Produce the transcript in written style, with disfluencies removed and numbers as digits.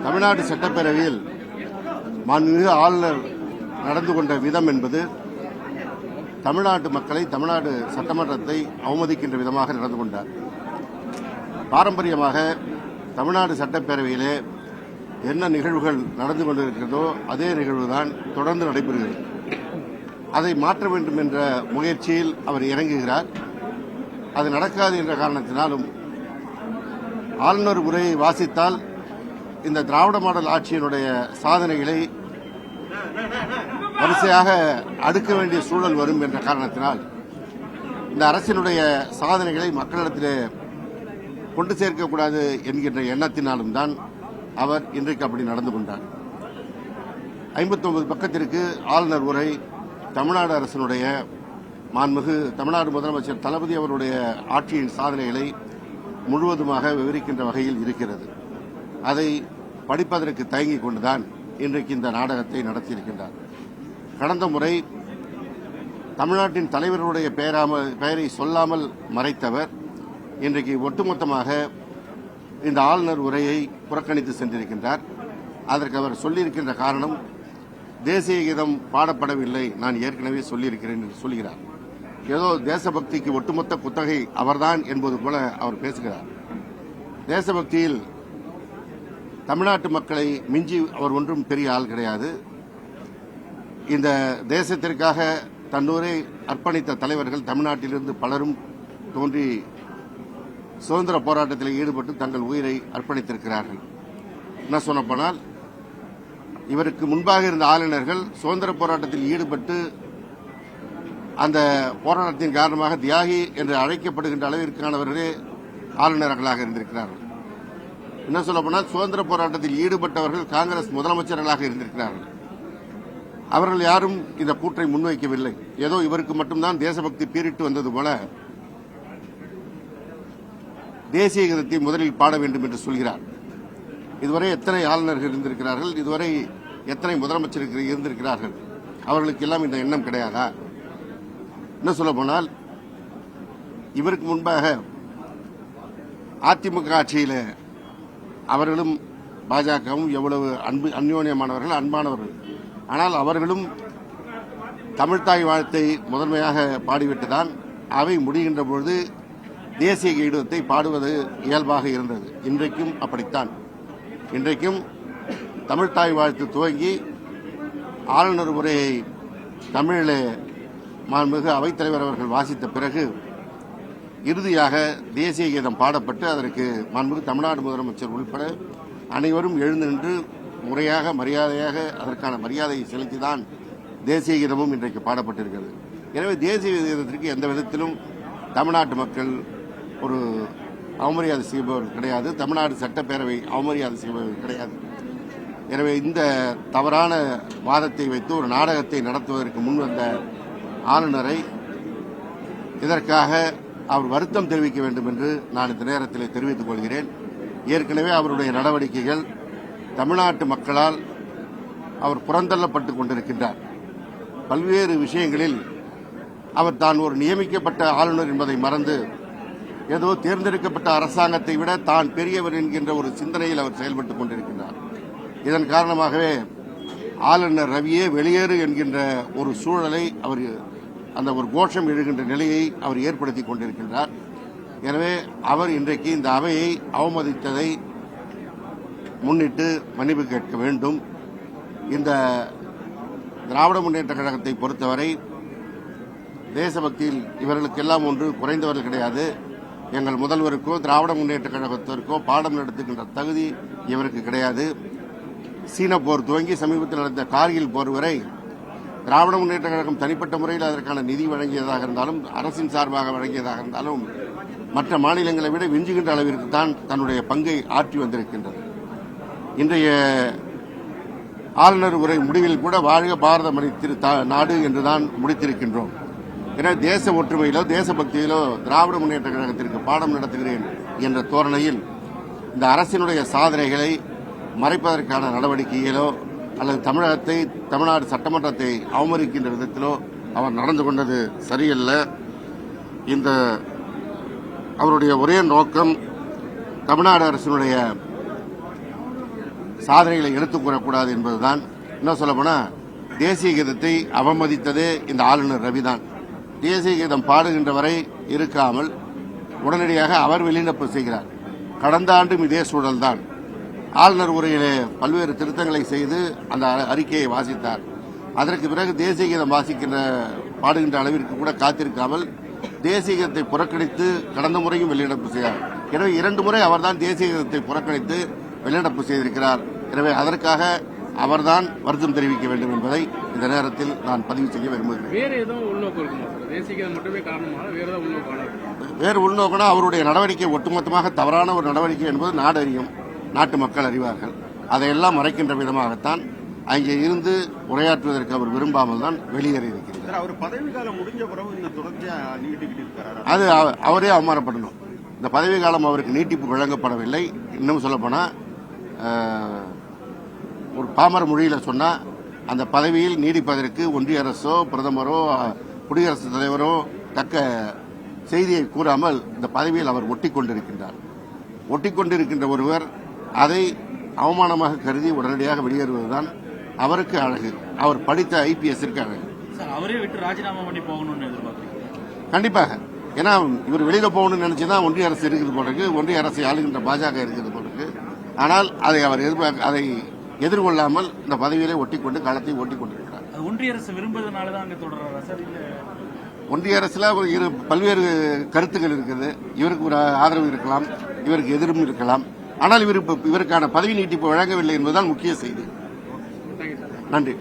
தமிழ்நாடு சட்டப்பேரவையில் மாண்புமிகு ஆளுநர் நடந்து கொண்ட விதம் என்பது தமிழ்நாட்டு மக்களை, தமிழ்நாடு சட்டமன்றத்தை அவமதிக்கின்ற விதமாக நடந்து கொண்டார். பாரம்பரியமாக தமிழ்நாடு சட்டப்பேரவையிலே என்ன நிகழ்வுகள் நடந்து கொண்டிருக்கிறதோ அதே நிகழ்வுதான் தொடர்ந்து நடைபெறுகிறது. அதை மாற்ற வேண்டும் என்ற முயற்சியில் அவர் இறங்குகிறார். அது நடக்காது என்ற காரணத்தினாலும் ஆளுநர் உரையை வாசித்தால் இந்த திராவிட மாடல் ஆட்சியினுடைய சாதனைகளை வரிசையாக அடுக்க வேண்டிய சூழல் வரும் என்ற காரணத்தினால் இந்த அரசினுடைய சாதனைகளை மக்களிடத்திலே கொண்டு சேர்க்கக்கூடாது என்கின்ற எண்ணத்தினாலும் தான் அவர் இன்றைக்கு அப்படி நடந்து கொண்டார். 59 பக்கத்திற்கு ஆளுநர் உரை தமிழ்நாடு அரசினுடைய மாண்புமிகு தமிழ்நாடு முதலமைச்சர் தளபதி அவருடைய ஆட்சியின் சாதனைகளை முழுவதுமாக விவரிக்கின்ற வகையில் இருக்கிறது. அதை படிப்பதற்கு தயங்கிக் கொண்டுதான் இன்றைக்கு இந்த நாடகத்தை நடத்தியிருக்கின்றார். கடந்த முறை தமிழ்நாட்டின் தலைவர்களுடைய பெயரை சொல்லாமல் மறைத்தவர் இன்றைக்கு ஒட்டுமொத்தமாக இந்த ஆளுநர் உரையை புறக்கணித்து சென்றிருக்கின்றார். அதற்கு அவர் சொல்லியிருக்கின்ற காரணம், தேசிய கீதம் பாடப்படவில்லை, நான் ஏற்கனவே சொல்லியிருக்கிறேன் என்று சொல்கிறார். ஏதோ தேசபக்திக்கு ஒட்டுமொத்த குத்தகை அவர்தான் என்பது போல அவர் பேசுகிறார். தேசபக்தியில் தமிழ்நாட்டு மக்களை மிஞ்சி அவர் ஒன்றும் பெரிய ஆள் கிடையாது. இந்த தேசத்திற்காக தன்னூரை அர்ப்பணித்த தலைவர்கள் தமிழ்நாட்டிலிருந்து பலரும் தோன்றி சுதந்திர போராட்டத்தில் ஈடுபட்டு தங்கள் உயிரை அர்ப்பணித்திருக்கிறார்கள். என்ன சொல்லப்போனால், இவருக்கு முன்பாக இருந்த ஆளுநர்கள் சுதந்திர போராட்டத்தில் ஈடுபட்டு அந்த போராட்டத்தின் காரணமாக தியாகி என்று அழைக்கப்படுகின்ற அளவிற்கானவர்களே ஆளுநர்களாக இருந்திருக்கிறார்கள். என்ன சொல்லப்போனால், சுதந்திர போராட்டத்தில் ஈடுபட்டவர்கள் காங்கிரஸ் முதலமைச்சர்களாக இருந்திருக்கிறார்கள். அவர்கள் யாரும் இந்த கூற்றை முன்வைக்கவில்லை. ஏதோ இவருக்கு மட்டும்தான் தேசபக்தி பீரிட்டு வந்தது போல தேசிய கீதத்தை முதலில் பாட வேண்டும் என்று சொல்கிறார். இதுவரை எத்தனை ஆளுநர்கள் இருந்திருக்கிறார்கள், இதுவரை எத்தனை முதலமைச்சர்கள் இருந்திருக்கிறார்கள், அவர்களுக்கு எல்லாம் இந்த எண்ணம் கிடையாதா? என்ன சொல்ல போனால், இவருக்கு முன்பாக அதிமுக ஆட்சியில் அவர்களும் பாஜகவும் எவ்வளவு அந்யோன்யமானவர்கள், அன்பானவர்கள். ஆனால் அவர்களும் தமிழ்த்தாய் வாழ்த்தை முதன்மையாக பாடிவிட்டுதான் அவை முடிகின்ற பொழுது தேசிய கீதத்தை பாடுவது இயல்பாக இருந்தது. இன்றைக்கும் அப்படித்தான். இன்றைக்கும் தமிழ்த்தாய் வாழ்த்து துவங்கி ஆளுநர் உரையை தமிழிலே மாண்புமிகு அவைத்தலைவர் அவர்கள் வாசித்த பிறகு இறுதியாக தேசிய கீதம் பாடப்பட்டு அதற்கு மாண்புமிகு தமிழ்நாடு முதலமைச்சர் உட்பட அனைவரும் எழுந்து நின்று முறையாக மரியாதையாக அதற்கான மரியாதையை செலுத்திதான் தேசிய கீதமும் இன்றைக்கு பாடப்பட்டிருக்கிறது. எனவே தேசிய கீதத்திற்கு எந்த விதத்திலும் தமிழ்நாட்டு மக்கள் ஒரு அவமரியாதை செய்பவர்கள் கிடையாது. தமிழ்நாடு சட்டப்பேரவை அவமரியாதை செய்பவர்கள் கிடையாது. எனவே இந்த தவறான வாதத்தை வைத்து ஒரு நாடகத்தை நடத்துவதற்கு முன்வந்த ஆளுநரை இதற்காக அவர் வருத்தம் தெரிவிக்க வேண்டும் என்று நான் இந்த நேரத்தில் தெரிவித்துக் கொள்கிறேன். ஏற்கனவே அவருடைய நடவடிக்கைகள் தமிழ்நாட்டு மக்களால் அவர் புறந்தள்ளப்பட்டுக் கொண்டிருக்கின்றார். பல்வேறு விஷயங்களில் அவர் தான் ஒரு நியமிக்கப்பட்ட ஆளுநர் என்பதை மறந்து ஏதோ தேர்ந்தெடுக்கப்பட்ட அரசாங்கத்தை விட தான் பெரியவர் என்கின்ற ஒரு சிந்தனையில் அவர் செயல்பட்டுக் கொண்டிருக்கின்றார். இதன் காரணமாகவே ஆளுநர் ரவியே வெளியேறு என்கின்ற ஒரு சூழலை அவர், அந்த ஒரு கோஷம் எழுகின்ற நிலையை அவர் ஏற்படுத்திக் கொண்டிருக்கின்றார். எனவே அவர் இன்றைக்கு இந்த அவையை அவமதித்ததை முன்னிட்டு மன்னிப்பு கேட்க வேண்டும். இந்த திராவிட முன்னேற்ற கழகத்தை பொறுத்தவரை தேசபக்தியில் இவர்களுக்கெல்லாம் ஒன்று குறைந்தவர்கள் கிடையாது. எங்கள் முதல்வருக்கோ திராவிட முன்னேற்ற கழகத்திற்கோ பாடம் நடத்துகின்ற தகுதி இவருக்கு கிடையாது. சீன போர் துவங்கி சமீபத்தில் நடந்த கார்கில் போர் வரை திராவிட முன்னேற்ற கழகம் தனிப்பட்ட முறையில் அதற்கான நிதி வழங்கியதாக இருந்தாலும், அரசின் சார்பாக வழங்கியதாக இருந்தாலும், மற்ற மாநிலங்களை விட விஞ்சுகின்ற அளவிற்கு தான் தன்னுடைய பங்கை ஆற்றி வந்திருக்கின்றது. இன்றைய ஆளுநர் உரை முடிவில் கூட வாழ்க பாரத மணி நாடு என்றுதான் முடித்திருக்கின்றோம். எனவே தேச ஒற்றுமையிலோ தேசபக்தியிலோ திராவிட முன்னேற்ற கழகத்திற்கு பாடம் நடத்துகிறேன் என்ற தோரணையில் இந்த அரசினுடைய சாதனைகளை மறைப்பதற்கான நடவடிக்கையிலோ அல்லது தமிழ்நாடு சட்டமன்றத்தை அவமதிக்கின்ற விதத்திலோ அவர் நடந்து கொண்டது சரியல்ல. இந்த அவருடைய ஒரே நோக்கம் தமிழ்நாடு அரசினுடைய சாதனைகளை எடுத்துக் கூறக்கூடாது என்பதுதான். என்ன சொல்ல போனா தேசிய கீதத்தை அவமதித்ததே இந்த ஆளுநர் ரவிதான். தேசிய கீதம் பாடுகின்ற வரை இருக்காமல் உடனடியாக அவர் வெளிநடப்பு செய்கிறார். கடந்த ஆண்டும் இதே சூழல்தான். ஆளுநர் உரையிலே பல்வேறு திருத்தங்களை செய்து அந்த அறிக்கையை வாசித்தார். அதற்கு பிறகு தேசிய கீதம் பாடுகின்ற அளவிற்கு கூட காத்திருக்காமல் தேசிய கீதத்தை புறக்கணித்து கடந்த முறையும் வெளிநடப்பு செய்தார். எனவே 2 முறை அவர்தான் தேசிய கீதத்தை புறக்கணித்து வெளிநடப்பு செய்திருக்கிறார். எனவே அதற்காக அவர்தான் வருத்தம் தெரிவிக்க வேண்டும் என்பதை இந்த நேரத்தில் நான் பதிவு செய்ய விரும்புகிறேன். வேறு ஏதோ உள்நோக்கம் இருக்குமா சார்? தேசிய கீதம் மட்டுமே காரணமாக வேறு ஏதாவது உள்நோக்கம்? வேறு உள்நோக்கம்னா அவருடைய நடவடிக்கை ஒட்டுமொத்தமாக தவறான ஒரு நடவடிக்கை என்பது நாடு அறியும், நாட்டு மக்கள் அறிவார்கள். அதையெல்லாம் மறைக்கின்ற விதமாகத்தான் அங்கே இருந்து உரையாற்றுவதற்கு அவர் விரும்பாமல் தான் வெளியேறி இருக்கிறார். அவர் பதவி காலம் முடிஞ்ச பிறகு இந்த தொடர்ச்சியா நீட்டிக்கிட்டு இருக்கிறார். அது அவரே அவமானப்படணும். இந்த பதவி காலம் அவருக்கு நீட்டிப்பு வழங்கப்படவில்லை. இன்னும் சொல்லப்போனா ஒரு பாமர மொழியில சொன்னா அந்த பதவியில் நீடிப்பதற்கு ஒன்றிய அரசோ பிரதமரோ குடியரசுத் தலைவரோ தக்க செய்தியை கூறாமல் இந்த பதவியில் அவர் ஒட்டிக்கொண்டிருக்கின்றார். ஒட்டிக்கொண்டிருக்கின்ற ஒருவர் அதை அவமானமாக கருதி உடனடியாக வெளியேறுவதுதான் அவருக்கு அழகு, அவர் படித்த ஐபிஎஸ்ற்கு அழகு. அவரே விட்டு ராஜினாமா பண்ணி போகணும்னு எதிர்பார்க்கிறீங்க? கண்டிப்பாக. ஏன்னா இவர் வெளியில போகணும்னு நினைச்சுதான் ஒன்றிய அரசு இருக்குது போல இருக்கு, ஒன்றிய அரசை ஆளுகின்ற பாஜக இருக்குது போல இருக்கு. ஆனால் அதை எதிர்கொள்ளாமல் இந்த பதவியிலே ஒட்டிக்கொண்டு களத்தை ஓட்டிக்கொண்டிருக்கிறார். ஒன்றிய அரசு விரும்புவதனாலதான் அங்க தொடர்றாரா சார்? ஒன்றிய அரசுல பல்வேறு கருத்துக்கள் இருக்குது. இவருக்கு ஒரு ஆதரவு இருக்கலாம், இவருக்கு எதிரும் இருக்கலாம். ஆனால் இவருக்கான பதவி நீட்டிப்பு வழங்கவில்லை என்பதுதான் முக்கிய செய்தி. நன்றி.